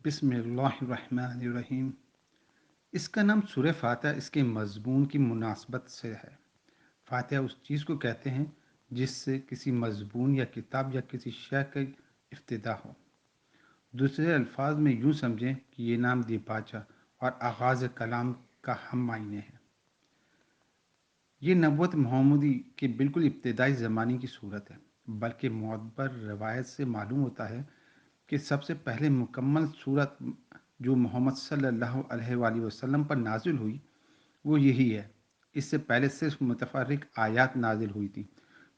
بسم اللہ الرحمن الرحیم۔ اس کا نام سورہ فاتحہ اس کے مضمون کی مناسبت سے ہے۔ فاتحہ اس چیز کو کہتے ہیں جس سے کسی مضمون یا کتاب یا کسی شے کی ابتدا ہو۔ دوسرے الفاظ میں یوں سمجھیں کہ یہ نام دیپاچہ اور آغاز کلام کا ہم معنی ہے۔ یہ نبوت محمدی کے بالکل ابتدائی زمانے کی صورت ہے، بلکہ معتبر روایت سے معلوم ہوتا ہے کہ سب سے پہلے مکمل صورت جو محمد صلی اللہ علیہ وآلہ وسلم پر نازل ہوئی وہ یہی ہے۔ اس سے پہلے صرف متفرق آیات نازل ہوئی تھی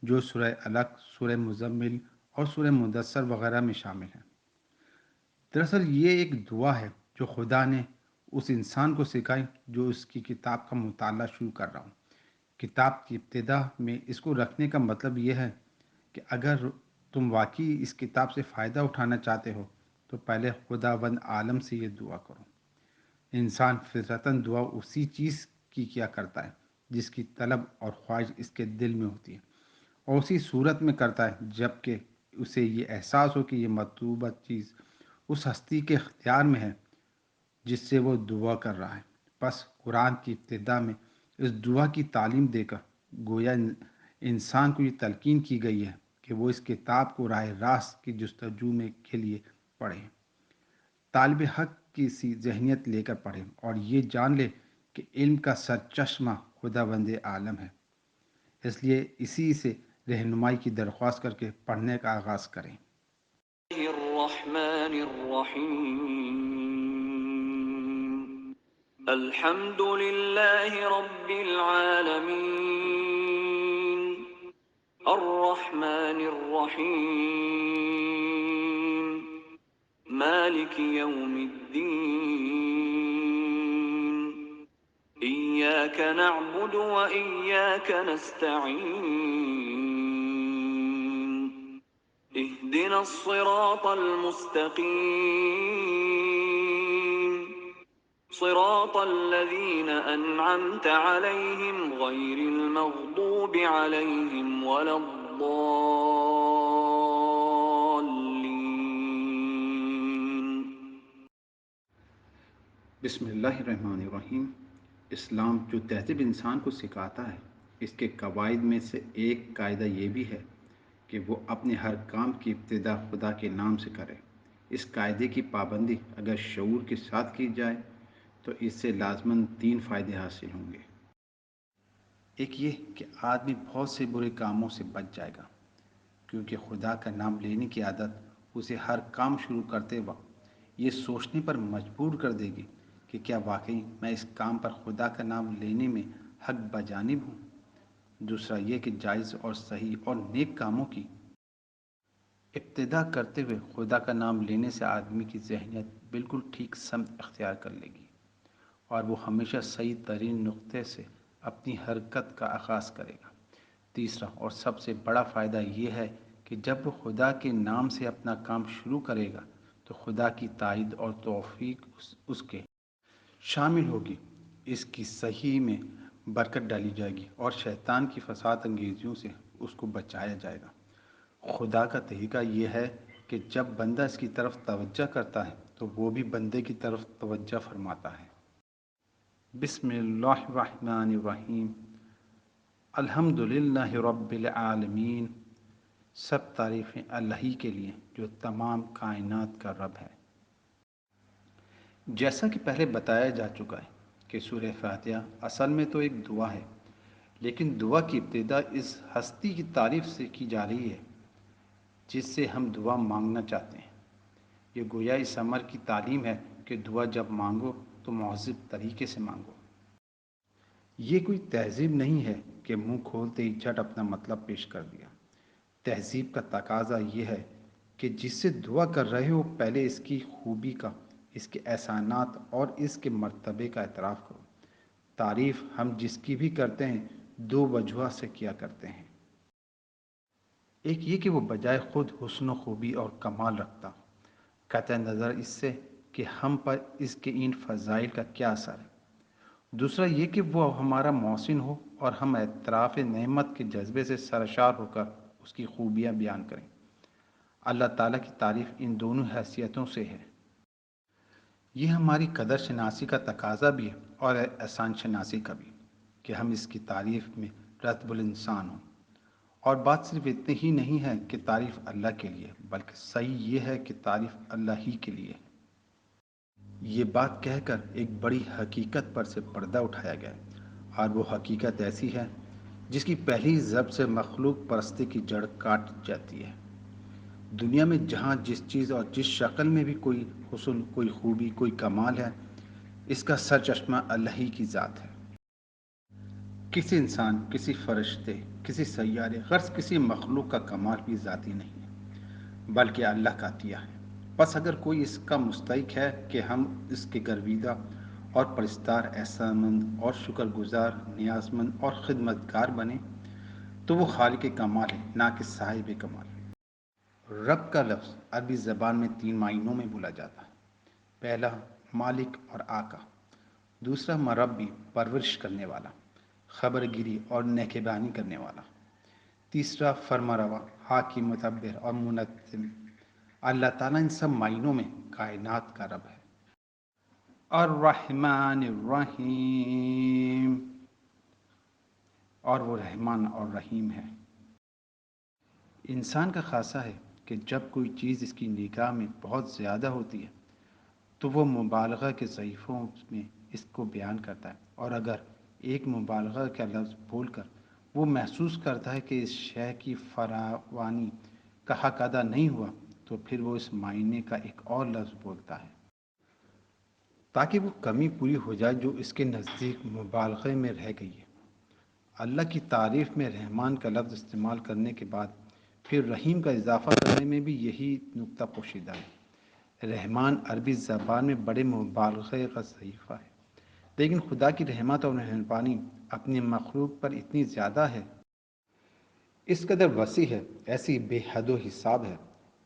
جو سورہ علق، سورہ مزمل اور سورہ مدثر وغیرہ میں شامل ہیں۔ دراصل یہ ایک دعا ہے جو خدا نے اس انسان کو سکھائی جو اس کی کتاب کا مطالعہ شروع کر رہا ہوں۔ کتاب کی ابتدا میں اس کو رکھنے کا مطلب یہ ہے کہ اگر تم واقعی اس کتاب سے فائدہ اٹھانا چاہتے ہو تو پہلے خداوند عالم سے یہ دعا کرو۔ انسان فطرتاً دعا اسی چیز کی کیا کرتا ہے جس کی طلب اور خواہش اس کے دل میں ہوتی ہے، اور اسی صورت میں کرتا ہے جب کہ اسے یہ احساس ہو کہ یہ مطلوبہ چیز اس ہستی کے اختیار میں ہے جس سے وہ دعا کر رہا ہے۔ بس قرآن کی ابتدا میں اس دعا کی تعلیم دے کر گویا انسان کو یہ تلقین کی گئی ہے کہ وہ اس کتاب کو راہ راست کی جستجو میں کے لیے پڑھے، طالب حق کی سی ذہنیت لے کر پڑھے اور یہ جان لے کہ علم کا سرچشمہ خداوند عالم ہے۔ اس لیے اسی سے رہنمائی کی درخواست کر کے پڑھنے کا آغاز کریں۔ الرحمن الرحیم الحمد للہ رب العالمین الرحمن الرحیم مالک یوم الدین إياك نعبد وإياك نستعين اهدنا الصراط المستقيم صراط الذين أنعمت عليهم غير المغضوب عليهم ولا الضالين۔ بسم اللہ الرحمن الرحیم۔ اسلام جو تہذیب انسان کو سکھاتا ہے، اس کے قواعد میں سے ایک قاعدہ یہ بھی ہے کہ وہ اپنے ہر کام کی ابتدا خدا کے نام سے کرے۔ اس قاعدے کی پابندی اگر شعور کے ساتھ کی جائے تو اس سے لازماً 3 فائدے حاصل ہوں گے۔ ایک یہ کہ آدمی بہت سے برے کاموں سے بچ جائے گا، کیونکہ خدا کا نام لینے کی عادت اسے ہر کام شروع کرتے وقت یہ سوچنے پر مجبور کر دے گی کہ کیا واقعی میں اس کام پر خدا کا نام لینے میں حق بجانب ہوں۔ دوسرا یہ کہ جائز اور صحیح اور نیک کاموں کی ابتدا کرتے ہوئے خدا کا نام لینے سے آدمی کی ذہنیت بالکل ٹھیک سمت اختیار کر لے گی اور وہ ہمیشہ صحیح ترین نقطے سے اپنی حرکت کا آغاز کرے گا۔ تیسرا اور سب سے بڑا فائدہ یہ ہے کہ جب وہ خدا کے نام سے اپنا کام شروع کرے گا تو خدا کی تائید اور توفیق اس کے شامل ہوگی، اس کی صحیح میں برکت ڈالی جائے گی اور شیطان کی فساد انگیزیوں سے اس کو بچایا جائے گا۔ خدا کا طریقہ یہ ہے کہ جب بندہ اس کی طرف توجہ کرتا ہے تو وہ بھی بندے کی طرف توجہ فرماتا ہے۔ بسم اللہ الرحمن الرحیم الحمد للہ رب العالمین۔ سب تعریفیں اللہ ہی کے لیے جو تمام کائنات کا رب ہے۔ جیسا کہ پہلے بتایا جا چکا ہے کہ سورہ فاتحہ اصل میں تو ایک دعا ہے، لیکن دعا کی ابتدا اس ہستی کی تعریف سے کی جا رہی ہے جس سے ہم دعا مانگنا چاہتے ہیں۔ یہ گویا اس امر کی تعلیم ہے کہ دعا جب مانگو تو مہذب طریقے سے مانگو۔ یہ کوئی تہذیب نہیں ہے کہ منہ کھولتے ہی جھٹ اپنا مطلب پیش کر دیا۔ تہذیب کا تقاضا یہ ہے کہ جس سے دعا کر رہے ہو پہلے اس کی خوبی کا، اس کے احسانات اور اس کے مرتبے کا اعتراف کرو۔ تعریف ہم جس کی بھی کرتے ہیں 2 وجہ سے کیا کرتے ہیں۔ ایک یہ کہ وہ بجائے خود حسن و خوبی اور کمال رکھتا ہو، قطع نظر اس سے کہ ہم پر اس کے ان فضائل کا کیا اثر ہے۔ دوسرا یہ کہ وہ ہمارا محسن ہو اور ہم اعتراف نعمت کے جذبے سے سرشار ہو کر اس کی خوبیاں بیان کریں۔ اللہ تعالیٰ کی تعریف ان دونوں حیثیتوں سے ہے۔ یہ ہماری قدر شناسی کا تقاضا بھی ہے اور احسان شناسی کا بھی، کہ ہم اس کی تعریف میں رتب الانسان ہوں۔ اور بات صرف اتنی ہی نہیں ہے کہ تعریف اللہ کے لیے، بلکہ صحیح یہ ہے کہ تعریف اللہ ہی کے لیے۔ یہ بات کہہ کر ایک بڑی حقیقت پر سے پردہ اٹھایا گیا ہے، اور وہ حقیقت ایسی ہے جس کی پہلی ضرب سے مخلوق پرستی کی جڑ کاٹ جاتی ہے۔ دنیا میں جہاں جس چیز اور جس شکل میں بھی کوئی حسن، کوئی خوبی، کوئی کمال ہے، اس کا سر چشمہ اللہ ہی کی ذات ہے۔ کسی انسان، کسی فرشتے، کسی سیارے، غرض کسی مخلوق کا کمال بھی ذاتی نہیں ہے، بلکہ اللہ کا عطیہ ہے۔ بس اگر کوئی اس کا مستحق ہے کہ ہم اس کے گرویدہ اور پرستار، احسان مند اور شکر گزار، نیاز مند اور خدمتگار بنے، تو وہ خالق کمال ہے، نہ کہ صاحب کمال۔ رب کا لفظ عربی زبان میں 3 معنوں میں بولا جاتا ہے۔ پہلا مالک اور آقا، دوسرا مربی پرورش کرنے والا، خبر گیری اور نگہبانی کرنے والا، تیسرا فرمانروا، حاکم، متبر اور منظم۔ اللہ تعالیٰ ان سب معنوں میں کائنات کا رب ہے۔ الرحمن الرحیم، اور وہ رحمان اور رحیم ہے۔ انسان کا خاصہ ہے کہ جب کوئی چیز اس کی نگاہ میں بہت زیادہ ہوتی ہے تو وہ مبالغہ کے صحیفوں میں اس کو بیان کرتا ہے، اور اگر ایک مبالغہ کا لفظ بول کر وہ محسوس کرتا ہے کہ اس شے کی فراوانی کا حق ادا نہیں ہوا، تو پھر وہ اس معنی کا ایک اور لفظ بولتا ہے تاکہ وہ کمی پوری ہو جائے جو اس کے نزدیک مبالغے میں رہ گئی ہے۔ اللہ کی تعریف میں رحمان کا لفظ استعمال کرنے کے بعد پھر رحیم کا اضافہ کرنے میں بھی یہی نکتہ پوشیدہ ہے۔ رحمان عربی زبان میں بڑے مبالغے کا صحیفہ ہے، لیکن خدا کی رحمت اور مہربانی اپنی مخلوق پر اتنی زیادہ ہے، اس قدر وسیع ہے، ایسی بے حد و حساب ہے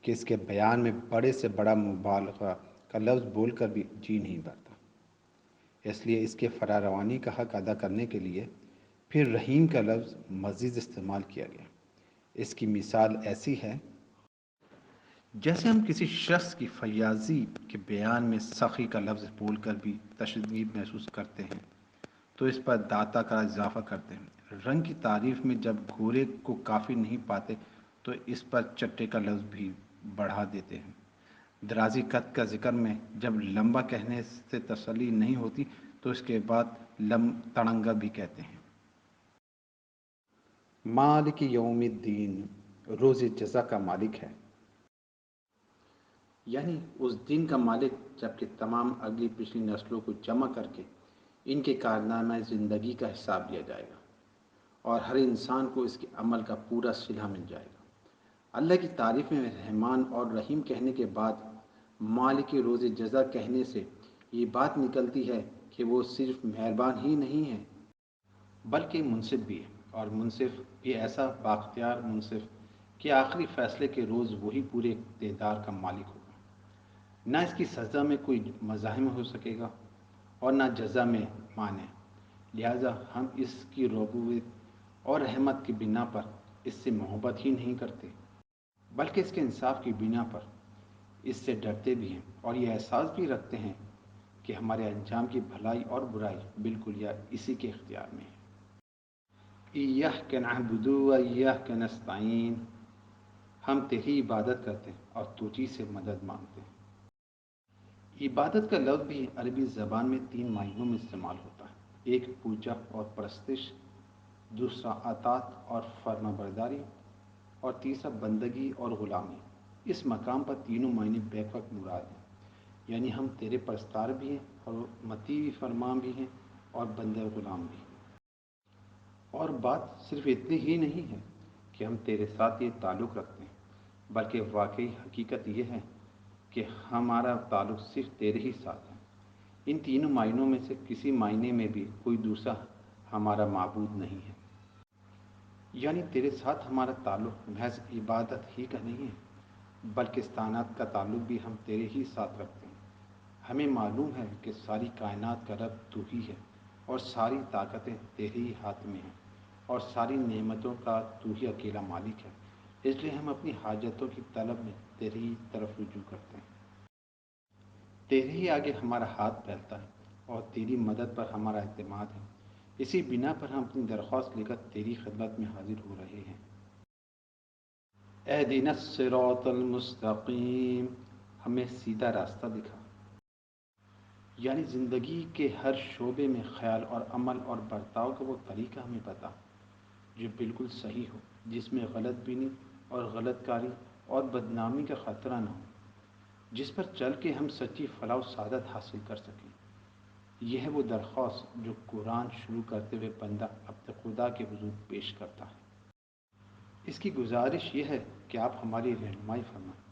کہ اس کے بیان میں بڑے سے بڑا مبالغہ کا لفظ بول کر بھی جی نہیں بھرتا۔ اس لیے اس کے فراوانی کا حق ادا کرنے کے لیے پھر رحیم کا لفظ مزید استعمال کیا گیا۔ اس کی مثال ایسی ہے جیسے ہم کسی شخص کی فیاضی کے بیان میں سخی کا لفظ بول کر بھی تشدد محسوس کرتے ہیں تو اس پر داتا کا اضافہ کرتے ہیں۔ رنگ کی تعریف میں جب گورے کو کافی نہیں پاتے تو اس پر چٹے کا لفظ بھی بڑھا دیتے ہیں۔ درازی قد کا ذکر میں جب لمبا کہنے سے تسلی نہیں ہوتی تو اس کے بعد تڑنگا بھی کہتے ہیں۔ مالک یوم الدین، روز جزا کا مالک ہے، یعنی اس دن کا مالک جب کہ تمام اگلی پچھلی نسلوں کو جمع کر کے ان کے کارنامہ زندگی کا حساب لیا جائے گا اور ہر انسان کو اس کے عمل کا پورا صلہ مل جائے گا۔ اللہ کی تعریف میں رحمان اور رحیم کہنے کے بعد مالک روز جزا کہنے سے یہ بات نکلتی ہے کہ وہ صرف مہربان ہی نہیں ہے بلکہ منصف بھی ہے، اور منصف بھی ایسا بااختیار منصف کہ آخری فیصلے کے روز وہی پورے اقتدار کا مالک ہوگا۔ نہ اس کی سزا میں کوئی مزاحم ہو سکے گا اور نہ جزا میں مانع، لہذا ہم اس کی ربوبیت اور رحمت کی بنا پر اس سے محبت ہی نہیں کرتے بلکہ اس کے انصاف کی بنا پر اس سے ڈرتے بھی ہیں، اور یہ احساس بھی رکھتے ہیں کہ ہمارے انجام کی بھلائی اور برائی بالکل یا اسی کے اختیار میں ہے۔ ایاک نعبد و ایاک نستعین، ہم تیری عبادت کرتے ہیں اور تجھی سے مدد مانگتے ہیں۔ عبادت کا لفظ بھی عربی زبان میں 3 معنوں میں استعمال ہوتا ہے۔ ایک پوجا اور پرستش، دوسرا اطاعت اور فرما برداری، اور تیسرا بندگی اور غلامی۔ اس مقام پر تینوں معنی بیک وقت مراد ہیں، یعنی ہم تیرے پرستار بھی ہیں اور مطیع فرمان بھی ہیں اور بندہ غلام بھی ہیں۔ اور بات صرف اتنی ہی نہیں ہے کہ ہم تیرے ساتھ یہ تعلق رکھتے ہیں، بلکہ واقعی حقیقت یہ ہے کہ ہمارا تعلق صرف تیرے ہی ساتھ ہے۔ ان تینوں معنوں میں سے کسی معنی میں بھی کوئی دوسرا ہمارا معبود نہیں ہے، یعنی تیرے ساتھ ہمارا تعلق محض عبادت ہی کا نہیں ہے بلکہ استعانت کا تعلق بھی ہم تیرے ہی ساتھ رکھتے ہیں۔ ہمیں معلوم ہے کہ ساری کائنات کا رب تو ہی ہے اور ساری طاقتیں تیرے ہی ہاتھ میں ہیں اور ساری نعمتوں کا تو ہی اکیلا مالک ہے، اس لیے ہم اپنی حاجتوں کی طلب میں تیرے ہی طرف رجوع کرتے ہیں۔ تیرے ہی آگے ہمارا ہاتھ پھیلتا ہے اور تیری مدد پر ہمارا اعتماد ہے۔ اسی بنا پر ہم اپنی درخواست لے کر تیری خدمت میں حاضر ہو رہے ہیں۔ اہدنا الصراط المستقیم، ہمیں سیدھا راستہ دکھا، یعنی زندگی کے ہر شعبے میں خیال اور عمل اور برتاؤ کا وہ طریقہ ہمیں بتا جو بالکل صحیح ہو، جس میں غلط بینی اور غلط کاری اور بدنامی کا خطرہ نہ ہو، جس پر چل کے ہم سچی فلاح و سعادت حاصل کر سکیں۔ یہ ہے وہ درخواست جو قرآن شروع کرتے ہوئے بندہ عبد خدا کے حضور پیش کرتا ہے۔ اس کی گزارش یہ ہے کہ آپ ہماری رہنمائی فرمائیں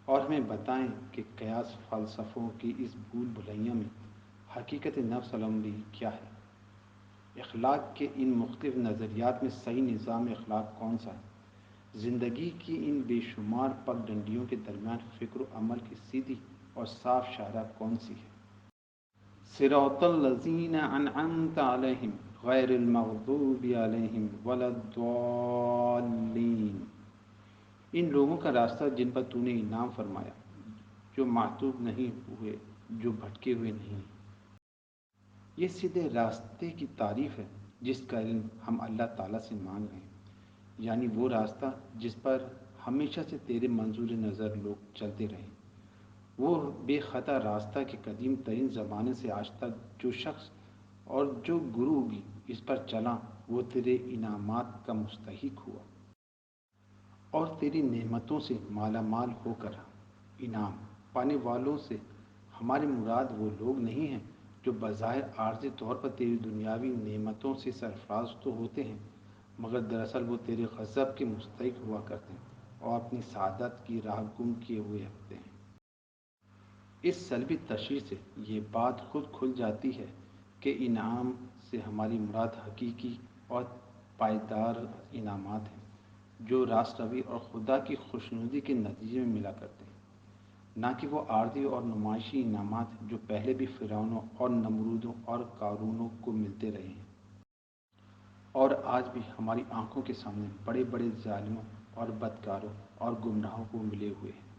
اور ہمیں بتائیں کہ قیاس فلسفوں کی اس بھول بھلیاں میں حقیقت نفس الامری کیا ہے، اخلاق کے ان مختلف نظریات میں صحیح نظام اخلاق کون سا ہے، زندگی کی ان بے شمار پگ ڈنڈیوں کے درمیان فکر و عمل کی سیدھی اور صاف شاہراہ کون سی ہے۔ صراط الذین انعمت علیہم غیر المغضوب علیہم ولا الضالین، ان لوگوں کا راستہ جن پر تو نے انعام فرمایا، جو معتوب نہیں ہوئے، جو بھٹکے ہوئے نہیں۔ یہ سیدھے راستے کی تعریف ہے جس کا علم ہم اللہ تعالیٰ سے مانگ رہے ہیں، یعنی وہ راستہ جس پر ہمیشہ سے تیرے منظور نظر لوگ چلتے رہیں، وہ بے خطا راستہ کہ قدیم ترین زمانے سے آج تک جو شخص اور جو گرو بھی اس پر چلا وہ تیرے انعامات کا مستحق ہوا اور تیری نعمتوں سے مالا مال ہو کر انعام پانے والوں سے ہماری مراد وہ لوگ نہیں ہیں جو بظاہر عارضی طور پر تیری دنیاوی نعمتوں سے سرفراز تو ہوتے ہیں مگر دراصل وہ تیرے غضب کے مستحق ہوا کرتے ہیں اور اپنی سعادت کی راہ گم کیے ہوئے ہوتے ہیں۔ اس سلبی تشریح سے یہ بات خود کھل جاتی ہے کہ انعام سے ہماری مراد حقیقی اور پائیدار انعامات ہیں جو راست روی اور خدا کی خوشنودی کے نتیجے میں ملا کرتے ہیں، نہ کہ وہ عارضی اور نمائشی انعامات جو پہلے بھی فرعونوں اور نمرودوں اور قارونوں کو ملتے رہے ہیں اور آج بھی ہماری آنکھوں کے سامنے بڑے بڑے ظالموں اور بدکاروں اور گمراہوں کو ملے ہوئے ہیں۔